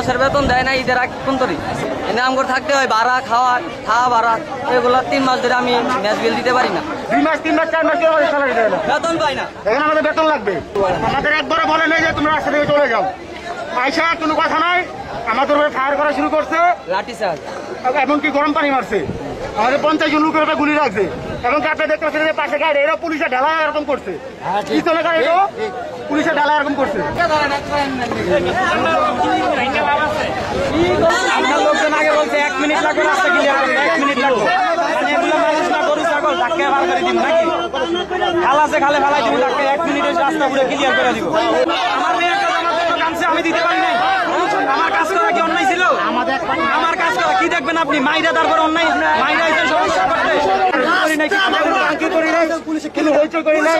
মাসের বেতন দেয় না, ঈদের আগ কোন তরি এনে আমগর থাকতে হয়, ভাড়া খাওয়া ভাড়া এগুলো 3 মাস ধরে আমি ম্যাচ বিল দিতে পারি না। 2 মাস 3 মাস 4 মাস স্যালারি দেয় না, বেতন পাই না। এখন আমাদের বেতন লাগবে। আমাদের একবারে বলে নেই যে তোমরা রাস্তা থেকে চলে যাও, পয়সা কোনো কথা নাই। আমাদের উপরে ফায়ার করা শুরু করছে, লাঠি চার্জ, এমনকি গরম পানি মারছে। আমাদের 50 জন লোকের উপরে গুলি রাখছে। এবং আপনি দেখতে পাচ্ছেন যে পাশে গাড়ি এরা পুলিশের ঢালা এরকম করছে, পিছনে গাড়ি পুলিশের ঢালা এরকম করছে। আমরা লোকজন আগে বলছে 1 মিনিট লাগবে রাস্তা ক্লিয়ার করতে, 1 মিনিট লাগবে। এগুলো মানুষ না গরু ছাগল ধাক্কা বার করে দিব নাকি, খাল আছে খালে ফেলাই দিব, ধাক্কা 1 মিনিটের রাস্তা পুরো ক্লিয়ার করে দিব। আমার মেয়ের কাছে কামছে আমি দিতে পারি নাই। আমার কাজ করা কি অন্যায় ছিল? আমার কাজ করা কি দেখবেন আপনি? মাইরা তারপর অন্যায় মাইরা এসে সমস্যা করতে করি নাই, কি করি নাই, পুলিশে কেন হইচই করি নাই।